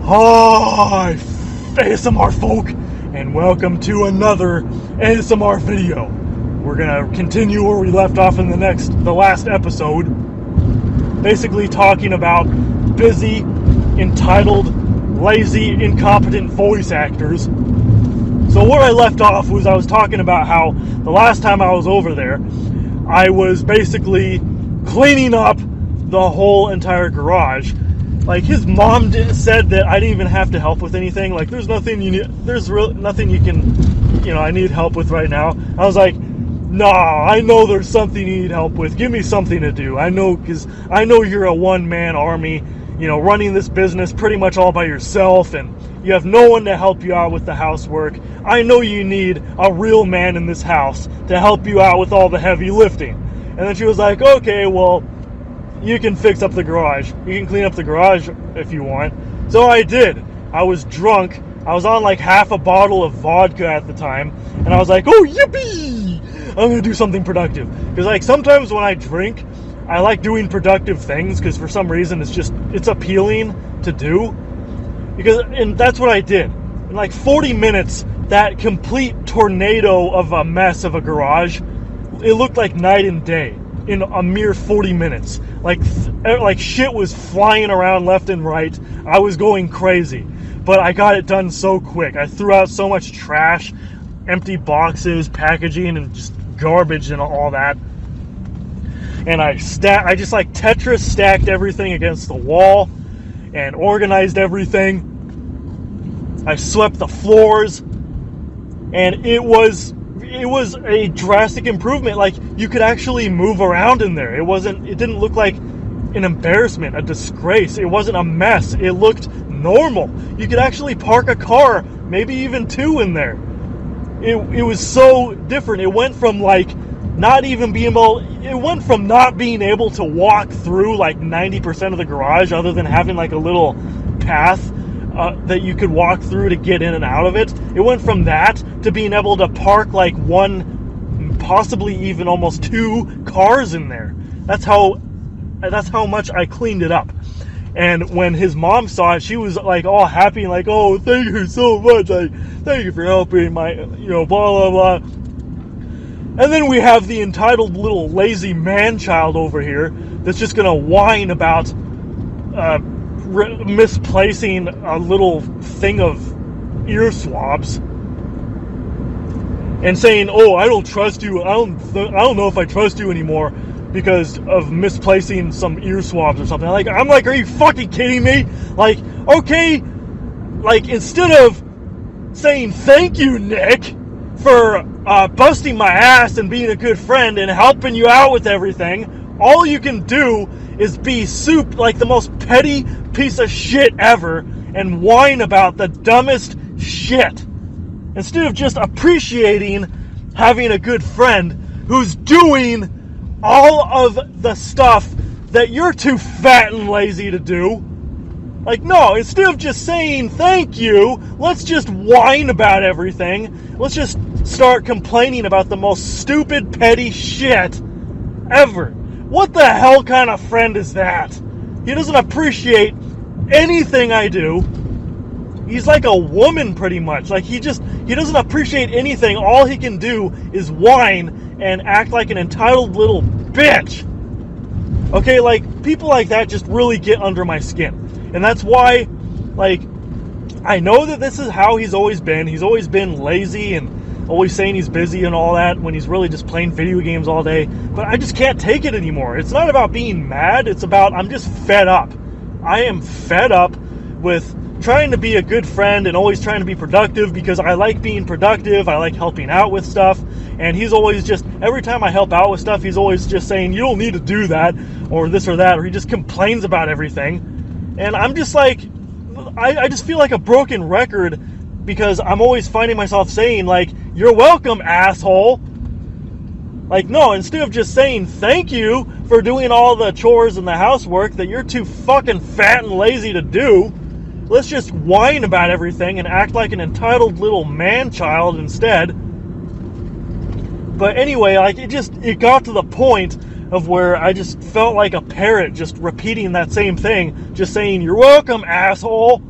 Hi, ASMR folk, and welcome to another ASMR video. We're gonna continue where we left off in the last episode, basically talking about busy, entitled, lazy, incompetent voice actors. So where I left off was I was talking about how the last time I was over there, I was basically cleaning up the whole entire garage. Like, his mom said that I didn't even have to help with anything. Like, there's nothing nothing you can, I need help with right now. I was like, nah, I know there's something you need help with. Give me something to do. I know, because I know you're a one-man army, running this business pretty much all by yourself, and you have no one to help you out with the housework. I know you need a real man in this house to help you out with all the heavy lifting. And then she was like, okay, well, you can fix up the garage. You can clean up the garage if you want. So I did. I was drunk. I was on like half a bottle of vodka at the time. And I was like, oh, yippee! I'm going to do something productive. Because like sometimes when I drink, I like doing productive things. Because for some reason it's appealing to do. And that's what I did. In like 40 minutes, that complete tornado of a mess of a garage, it looked like night and day. In a mere 40 minutes. Like shit was flying around left and right. I was going crazy. But I got it done so quick. I threw out so much trash, empty boxes, packaging, and just garbage and all that. And I just like Tetris stacked everything against the wall and organized everything. I swept the floors. And it was a drastic improvement. Like, you could actually move around in there. It didn't look like an embarrassment, a disgrace. It wasn't a mess. It looked normal. You could actually park a car, maybe even two in there. It was so different. It went from not being able to walk through like 90% of the garage, other than having like a little path that you could walk through to get in and out of it. It went from that to being able to park like one, possibly even almost two cars in there. That's how much I cleaned it up. And when his mom saw it, she was like all happy and like, oh, thank you so much. Thank you for helping my, blah, blah, blah. And then we have the entitled little lazy man-child over here that's just going to whine about misplacing a little thing of ear swabs and saying, oh, I don't trust you. I don't know if I trust you anymore because of misplacing some ear swabs or something. I'm like, are you fucking kidding me? Like, okay, like, instead of saying thank you, Nick, for busting my ass and being a good friend and helping you out with everything, all you can do is be like the most petty piece of shit ever and whine about the dumbest shit, instead of just appreciating having a good friend who's doing all of the stuff that you're too fat and lazy to do. Like, no, instead of just saying thank you, let's just whine about everything. Let's just start complaining about the most stupid, petty shit ever. What the hell kind of friend is that? He doesn't appreciate anything I do. He's like a woman, pretty much. Like, he doesn't appreciate anything. All he can do is whine and act like an entitled little bitch. Okay, like, people like that just really get under my skin. And that's why, like, I know that this is how he's always been. He's always been lazy and always saying he's busy and all that when he's really just playing video games all day. But I just can't take it anymore. It's not about being mad. It's about, I'm just fed up. I am fed up with trying to be a good friend and always trying to be productive, because I like being productive. I like helping out with stuff. And he's always just, every time I help out with stuff, he's always just saying, you don't need to do that, or this or that, or he just complains about everything. And I'm just like, I just feel like a broken record, because I'm always finding myself saying, like, you're welcome, asshole. Like, no, instead of just saying thank you for doing all the chores and the housework that you're too fucking fat and lazy to do, let's just whine about everything and act like an entitled little man-child instead. But anyway, like, it got to the point of where I just felt like a parrot just repeating that same thing, just saying, you're welcome, asshole.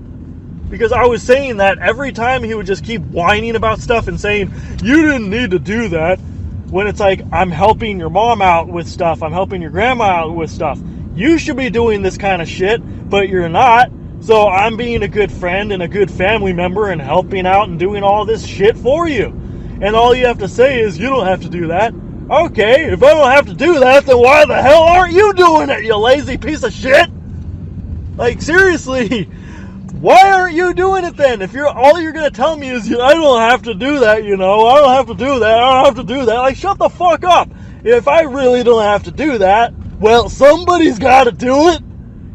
because I was saying that every time he would just keep whining about stuff and saying, you didn't need to do that, when it's like, I'm helping your mom out with stuff, I'm helping your grandma out with stuff. You should be doing this kind of shit, but you're not. So I'm being a good friend and a good family member and helping out and doing all this shit for you. And all you have to say is, you don't have to do that. Okay, if I don't have to do that, then why the hell aren't you doing it, you lazy piece of shit? Like, seriously, why aren't you doing it then? If all you're going to tell me is, I don't have to do that, I don't have to do that, I don't have to do that. Like, shut the fuck up. If I really don't have to do that, well, somebody's got to do it.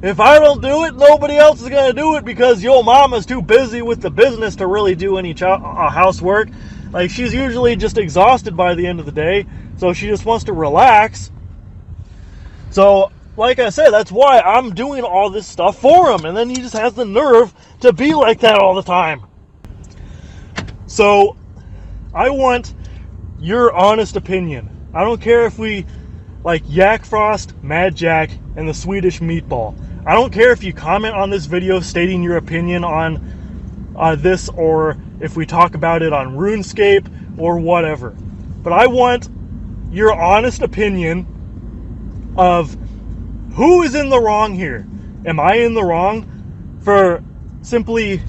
If I don't do it, nobody else is going to do it because your mama's too busy with the business to really do any housework. Like, she's usually just exhausted by the end of the day, so she just wants to relax. So, like I said, that's why I'm doing all this stuff for him, and then he just has the nerve to be like that all the time. So, I want your honest opinion. I don't care if we like Yak Frost, Mad Jack, and the Swedish Meatball. I don't care if you comment on this video stating your opinion on this, or if we talk about it on RuneScape or whatever. But I want your honest opinion of who is in the wrong here. Am I in the wrong for simply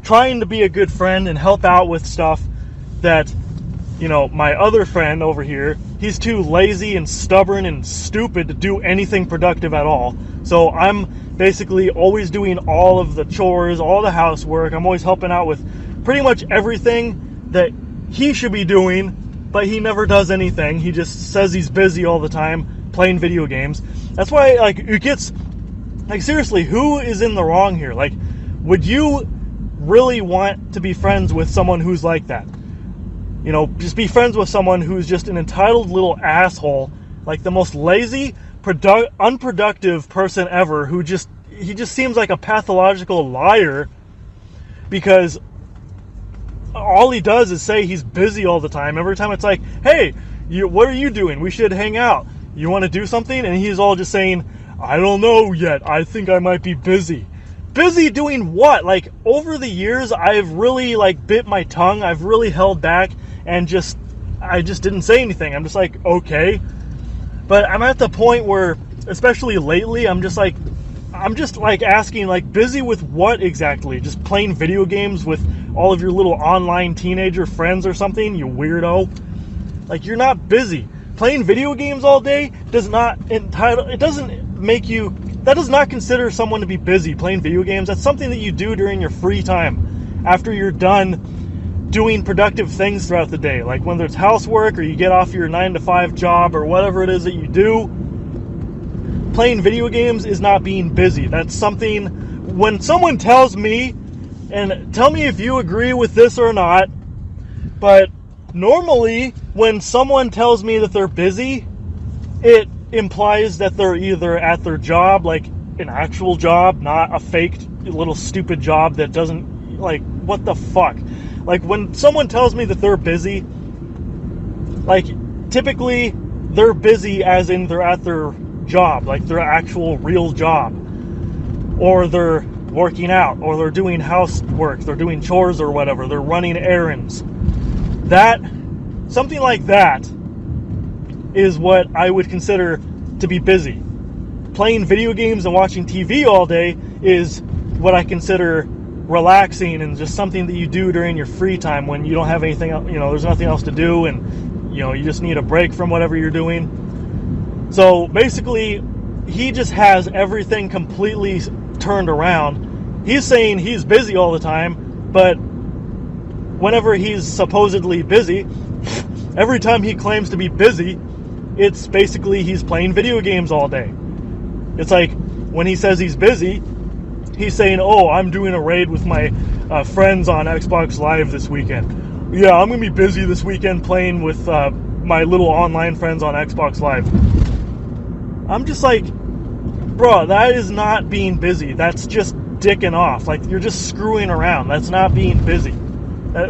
trying to be a good friend and help out with stuff that, my other friend over here, he's too lazy and stubborn and stupid to do anything productive at all. So I'm basically always doing all of the chores, all the housework. I'm always helping out with pretty much everything that he should be doing, but he never does anything. He just says he's busy all the time playing video games. That's why, it gets, seriously, who is in the wrong here? Would you really want to be friends with someone who's like that? Just be friends with someone who's just an entitled little asshole, like the most lazy, unproductive person ever, he just seems like a pathological liar, because all he does is say he's busy all the time. Every time it's like, hey, what are you doing? We should hang out. You want to do something? And he's all just saying, I don't know yet. I think I might be busy. Busy doing what? Over the years, I've really, bit my tongue. I've really held back and I just didn't say anything. I'm just like, okay. But I'm at the point where, especially lately, I'm just asking, busy with what exactly? Just playing video games with all of your little online teenager friends or something, you weirdo? You're not busy. Playing video games all day does not consider someone to be busy playing video games. That's something that you do during your free time, after you're done doing productive things throughout the day. Whether it's housework or you get off your 9-to-5 job or whatever it is that you do. Playing video games is not being busy. That's something, when someone tells me, and tell me if you agree with this or not, but normally when someone tells me that they're busy, it implies that they're either at their job, an actual job, not a fake little stupid job that doesn't, what the fuck? When someone tells me that they're busy, typically they're busy as in they're at their job, their actual real job, or they're working out, or they're doing housework, they're doing chores or whatever, they're running errands. Something like that is what I would consider to be busy. Playing video games and watching TV all day is what I consider relaxing and just something that you do during your free time when you don't have anything else, there's nothing else to do, and you just need a break from whatever you're doing. So basically, he just has everything completely turned around. He's saying he's busy all the time, but whenever he's supposedly busy, every time he claims to be busy, it's basically he's playing video games all day. It's when he says he's busy, he's saying, oh, I'm doing a raid with my friends on Xbox Live this weekend. Yeah, I'm going to be busy this weekend playing with my little online friends on Xbox Live. I'm just bro, that is not being busy. That's just dicking off. You're just screwing around. That's not being busy.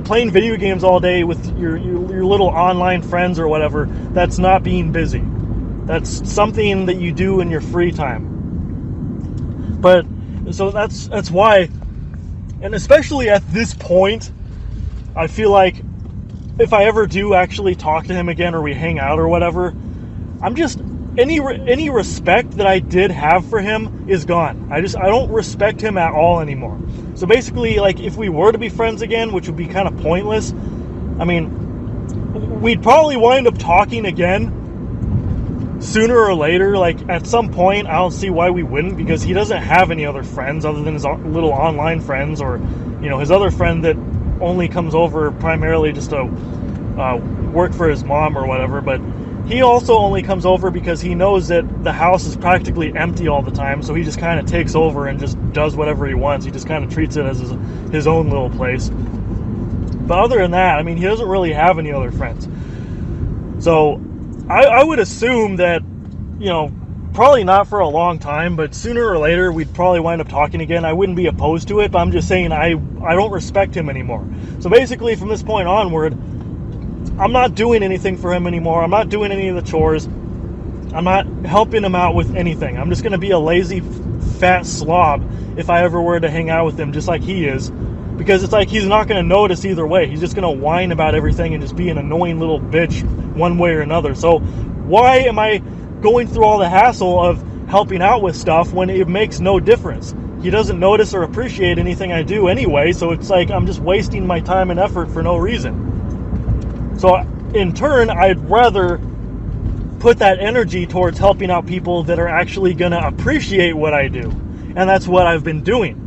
Playing video games all day with your little online friends or whatever, that's not being busy. That's something that you do in your free time. But so that's why And especially at this point, I feel like if I ever do actually talk to him again or we hang out or whatever, I'm just, any respect that I did have for him is gone. I don't respect him at all anymore. So basically, like, if we were to be friends again, which would be kind of pointless, I mean, we'd probably wind up talking again sooner or later. Like, at some point, I don't see why we wouldn't, because he doesn't have any other friends other than his little online friends, or, you know, his other friend that only comes over primarily just to work for his mom or whatever. But he also only comes over because he knows that the house is practically empty all the time, so he just kind of takes over and just does whatever he wants. He just kind of treats it as his own little place. But other than that, I mean, he doesn't really have any other friends. So I would assume that, you know, probably not for a long time, but sooner or later we'd probably wind up talking again. I wouldn't be opposed to it, but I'm just saying I don't respect him anymore. So basically, from this point onward, I'm not doing anything for him anymore. I'm not doing any of the chores. I'm not helping him out with anything. I'm just going to be a lazy, fat slob if I ever were to hang out with him, just like he is. Because it's like he's not going to notice either way. He's just going to whine about everything and just be an annoying little bitch one way or another. So why am I going through all the hassle of helping out with stuff when it makes no difference? He doesn't notice or appreciate anything I do anyway, so it's like I'm just wasting my time and effort for no reason. So in turn, I'd rather put that energy towards helping out people that are actually going to appreciate what I do. And that's what I've been doing.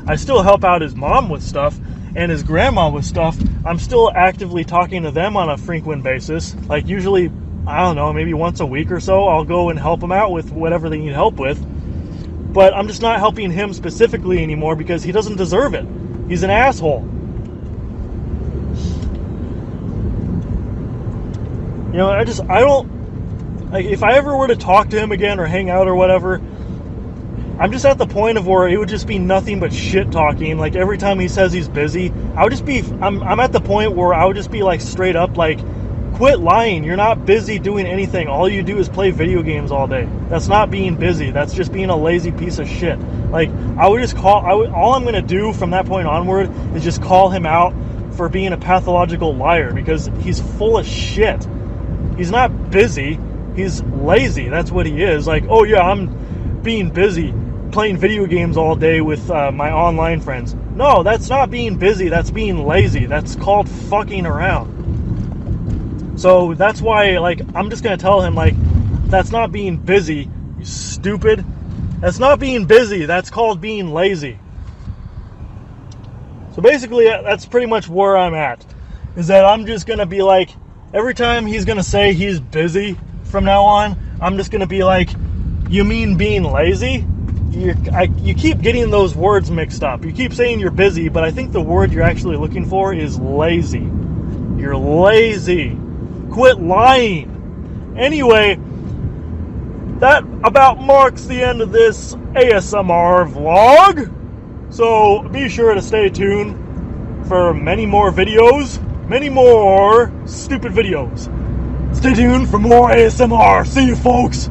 I still help out his mom with stuff and his grandma with stuff. I'm still actively talking to them on a frequent basis. Like, usually, I don't know, maybe once a week or so, I'll go and help them out with whatever they need help with. But I'm just not helping him specifically anymore because he doesn't deserve it. He's an asshole. You know, I don't, like, if I ever were to talk to him again or hang out or whatever, I'm just at the point of where it would just be nothing but shit talking. Like, every time he says he's busy, I would just be, I'm at the point where I would just be like, straight up, like, quit lying. You're not busy doing anything. All you do is play video games all day. That's not being busy. That's just being a lazy piece of shit. Like, I would just all I'm going to do from that point onward is just call him out for being a pathological liar, because he's full of shit. He's not busy. He's lazy. That's what he is. Like, oh yeah, I'm being busy playing video games all day with my online friends. No, that's not being busy. That's being lazy. That's called fucking around. So that's why, like, I'm just going to tell him, like, that's not being busy, you stupid. That's not being busy. That's called being lazy. So basically, that's pretty much where I'm at. Is that I'm just going to be like, every time he's going to say he's busy from now on, I'm just going to be like, you mean being lazy? You keep getting those words mixed up. You keep saying you're busy, but I think the word you're actually looking for is lazy. You're lazy. Quit lying. Anyway, that about marks the end of this ASMR vlog. So be sure to stay tuned for many more videos. Many more stupid videos. Stay tuned for more ASMR. See you, folks.